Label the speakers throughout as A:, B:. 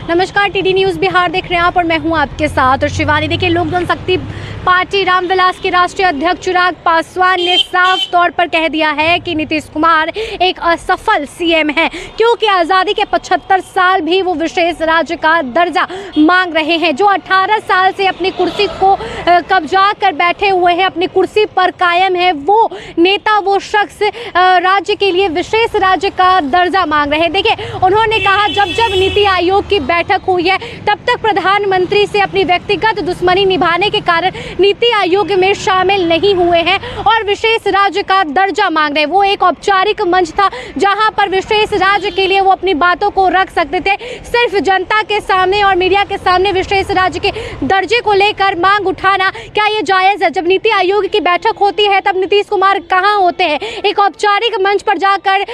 A: नमस्कार, TD news Bihar देख रहे हैं आप और मैं हूं आपके साथ और शिवानी। देखिए, लोक जनशक्ति पार्टी रामविलास के राष्ट्रीय अध्यक्ष चिराग पासवान ने साफ तौर पर कह दिया है कि नीतीश कुमार एक असफल सीएम है, क्योंकि आज़ादी के 75 साल भी वो विशेष राज्य का दर्जा मांग रहे हैं। जो 18 साल से अपनी कुर्सी को कब्जा कर बैठे हुए हैं, अपनी कुर्सी पर कायम है, वो नेता, वो शख्स राज्य के लिए विशेष राज्य का दर्जा मांग रहे हैं। देखिए, उन्होंने कहा जब जब नीति आयोग की बैठक हुई है तब तक प्रधानमंत्री से अपनी व्यक्तिगत दुश्मनी निभाने के कारण नीति आयोग में शामिल नहीं हुए हैं और विशेष राज्य का दर्जा मांग रहे हैं। वो एक औपचारिक मंच था जहां पर विशेष राज्य के लिए वो अपनी बातों को रख सकते थे। सिर्फ जनता के सामने और मीडिया के सामने विशेष राज्य के दर्जे को लेकर मांग उठाना क्या ये जायज़ है? जब नीति आयोग की बैठक होती है तब नीतीश कुमार कहाँ होते हैं? एक औपचारिक मंच पर जाकर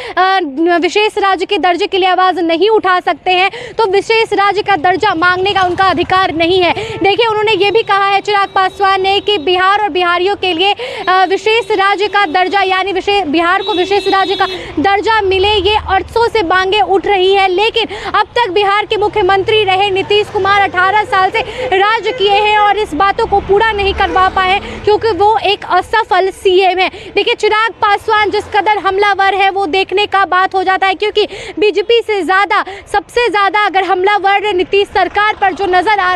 A: विशेष राज्य के दर्जे के लिए आवाज़ नहीं उठा सकते हैं तो विशेष राज्य का दर्जा मांगने का उनका अधिकार नहीं है। देखिए, उन्होंने ये भी कहा है चिराग पासवान ने कि बिहार और बिहारियों के लिए विशेष राज्य का दर्जा यानी बिहार को विशेष राज्य का दर्जा मिले, ये अरसों से मांगे उठ रही है। लेकिन अब तक बिहार के मुख्यमंत्री रहे नीतीश कुमार 18 साल से राज्य किए हैं और इस बातों को पूरा नहीं करवा पाए क्योंकि वो एक असफल सीएम है। देखिए, चिराग पासवान जिस कदर हमलावर है वो देखने का बात हो जाता है, क्योंकि बीजेपी से ज़्यादा, सबसे ज़्यादा अगर हमलावर नीतीश सरकार पर जो नजर आ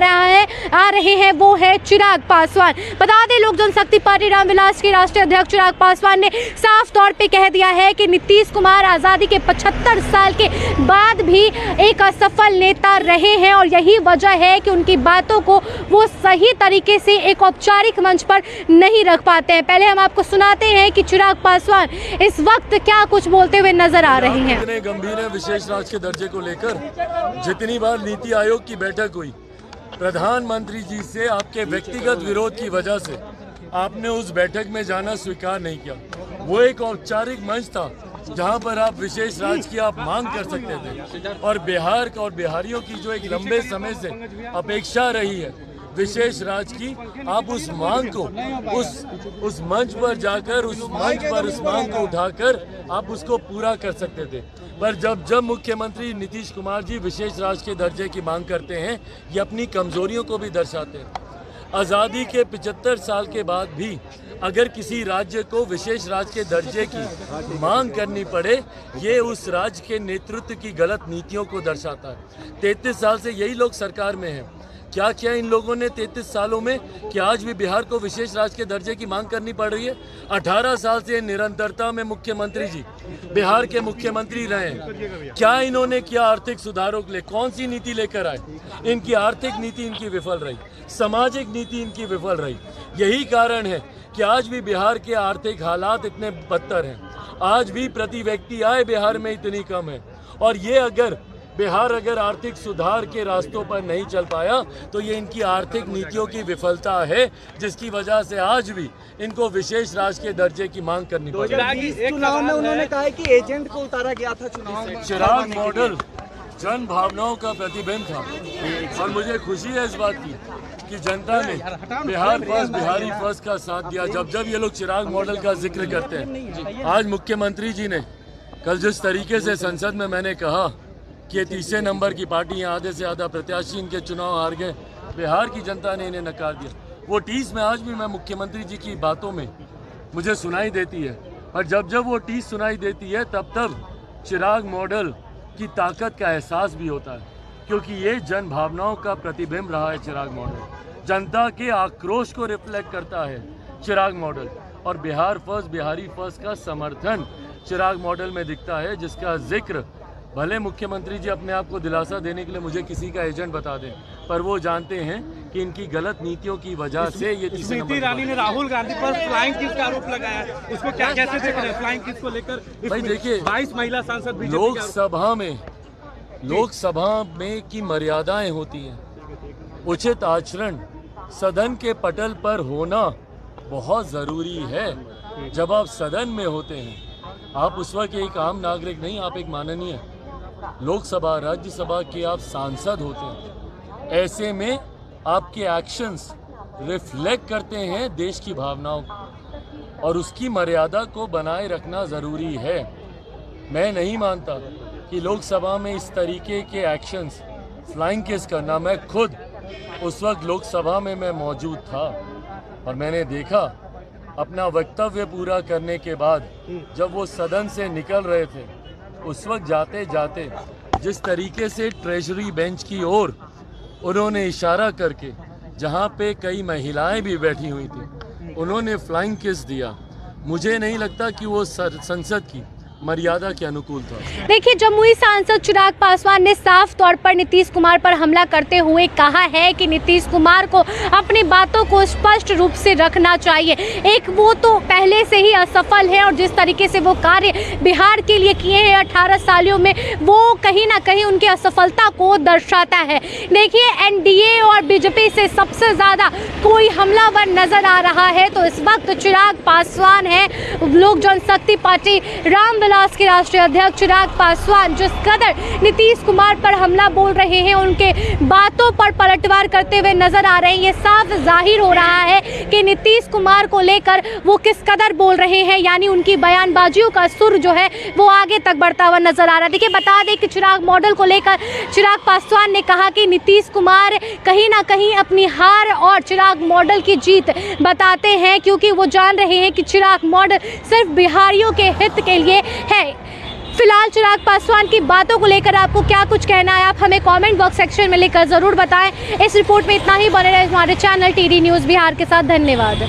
A: रहे हैं वो है चिराग पासवान। बता दें, लोक जनशक्ति पार्टी रामविलास के राष्ट्रीय अध्यक्ष चिराग पासवान ने साफ तौर पे कह दिया है कि नीतीश कुमार आज़ादी के 75 साल के बाद भी एक असफल नेता रहे हैं और यही वजह है कि उनकी बातों को वो सही तरीके से एक औपचारिक मंच पर नहीं रख पाते हैं। पहले हम आपको सुनाते हैं कि चिराग पासवान इस वक्त क्या कुछ बोलते हुए नजर आ रहे हैं।
B: इतने गंभीर है विशेष राज्य के दर्जे को लेकर। जितनी बार नीति आयोग की बैठक हुई, प्रधानमंत्री जी से आपके व्यक्तिगत विरोध की वजह से आपने उस बैठक में जाना स्वीकार नहीं किया। वो एक औपचारिक मंच था जहां पर आप विशेष राज्य की आप मांग कर सकते थे और बिहार का और बिहारियों की जो एक लंबे समय से अपेक्षा रही है विशेष राज्य की, आप उस मांग को उस मंच पर जाकर उस मांग को उठाकर आप उसको पूरा कर सकते थे। पर जब मुख्यमंत्री नीतीश कुमार जी विशेष राज्य के दर्जे की मांग करते हैं, ये अपनी कमजोरियों को भी दर्शाते हैं। आज़ादी के 75 साल के बाद भी अगर किसी राज्य को विशेष राज्य के दर्जे की मांग करनी पड़े, ये उस राज्य के नेतृत्व की गलत नीतियों को दर्शाता है। 33 साल से यही लोग सरकार में हैं। क्या किया इन लोगों ने 33 सालों में कि आज भी बिहार को विशेष राज्य के दर्जे की मांग करनी पड़ रही है? 18 साल से निरंतरता में मुख्यमंत्री जी बिहार के मुख्यमंत्री रहे हैं। क्या इन्होंने किया आर्थिक सुधारों के लिए? कौन सी नीति लेकर आए? इनकी आर्थिक नीति इनकी विफल रही, सामाजिक नीति इनकी विफल रही। यही कारण है कि आज भी बिहार के आर्थिक हालात इतने बदतर हैं। आज भी प्रति व्यक्ति आय बिहार में इतनी कम है और ये अगर बिहार आर्थिक सुधार के रास्तों पर नहीं चल पाया तो ये इनकी आर्थिक नीतियों की विफलता है, जिसकी वजह से आज भी इनको विशेश राज्य के दर्जे की मांग करनी पड़ी।
C: चुनाव में उन्होंने कहा है कि एजेंट को उतारा गया था चुनाव में।
B: चिराग मॉडल जन भावनाओं का प्रतिबिंब था और मुझे खुशी है इस बात की कि जनता ने बिहार फर्स्ट, बिहारी फर्स्ट का साथ दिया। जब ये लोग चिराग मॉडल का जिक्र करते हैं, आज मुख्यमंत्री जी ने कल जिस तरीके से संसद में मैंने कहा कि तीसरे नंबर की पार्टी है, आधे से ज़्यादा प्रत्याशी इनके चुनाव हार गए, बिहार की जनता ने इन्हें नकार दिया। वो टीस में आज भी मैं मुख्यमंत्री जी की बातों में मुझे सुनाई देती है और जब वो टीस सुनाई देती है तब चिराग मॉडल की ताकत का एहसास भी होता है, क्योंकि ये जन भावनाओं का प्रतिबिंब रहा है। चिराग मॉडल जनता के आक्रोश को रिफ्लेक्ट करता है चिराग मॉडल, और बिहार फर्स्ट, बिहारी फर्स्ट का समर्थन चिराग मॉडल में दिखता है, जिसका जिक्र भले मुख्यमंत्री जी अपने आप को दिलासा देने के लिए मुझे किसी का एजेंट बता दें, पर वो जानते हैं कि इनकी गलत नीतियों की वजह से ये
C: स्मृति ईरानी ने राहुल गांधी पर फ्लाइंग किस का आरोप लगाया है, उसको क्या कैसे देख रहे हैं फ्लाइंग किस को लेकर?
B: भाई देखिए,
C: 22 महिला सांसद
B: लोकसभा में की मर्यादाएं होती हैं। उचित आचरण सदन के पटल पर होना बहुत ज़रूरी है। जब आप सदन में होते हैं, आप उस वक्त एक आम नागरिक नहीं, आप एक माननीय लोकसभा, राज्यसभा के आप सांसद होते हैं। ऐसे में आपके एक्शंस रिफ्लेक्ट करते हैं देश की भावनाओं को और उसकी मर्यादा को बनाए रखना ज़रूरी है। मैं नहीं मानता कि लोकसभा में इस तरीके के एक्शंस, फ्लाइंग किस करना, मैं खुद उस वक्त लोकसभा में मैं मौजूद था और मैंने देखा अपना वक्तव्य पूरा करने के बाद जब वो सदन से निकल रहे थे, उस वक्त जाते जाते जिस तरीके से ट्रेजरी बेंच की ओर उन्होंने इशारा करके, जहाँ पे कई महिलाएं भी बैठी हुई थी, उन्होंने फ्लाइंग किस दिया। मुझे नहीं लगता कि वो संसद की मर्यादा के अनुकूल था।
A: देखिए, जमुई सांसद चिराग पासवान ने साफ तौर पर नीतीश कुमार पर हमला करते हुए कहा है कि नीतीश कुमार को अपनी बातों को स्पष्ट रूप से रखना चाहिए। एक, वो तो पहले से ही असफल है और जिस तरीके से वो कार्य बिहार के लिए किए हैं 18 सालों में, वो कहीं ना कहीं उनकी असफलता को दर्शाता है। देखिए, एनडीए और बीजेपी से सबसे ज़्यादा कोई हमलावर नजर आ रहा है तो इस वक्त चिराग पासवान है। लोक जनशक्ति पार्टी रामविलास के राष्ट्रीय अध्यक्ष चिराग पासवान जिस कदर नीतीश कुमार पर हमला बोल रहे हैं, उनके बातों पर पलटवार करते हुए नजर आ रहे हैं। ये साफ जाहिर हो रहा है कि नीतीश कुमार को लेकर वो किस कदर बोल रहे हैं, यानी उनकी बयानबाजियों का सुर जो है वो आगे तक बढ़ता हुआ नजर आ रहा है। देखिए, बता दें कि चिराग मॉडल को लेकर चिराग पासवान ने कहा कि नीतीश कुमार कहीं ना कहीं अपनी हार और चिराग मॉडल की जीत बताते हैं, क्योंकि वो जान रहे हैं कि चिराग मॉडल सिर्फ बिहारियों के हित के लिए है। फिलहाल चिराग पासवान की बातों को लेकर आपको क्या कुछ कहना है, आप हमें कमेंट बॉक्स सेक्शन में लिखकर जरूर बताएं। इस रिपोर्ट में इतना ही। बने रहे हमारे चैनल टीडी न्यूज़ बिहार के साथ। धन्यवाद।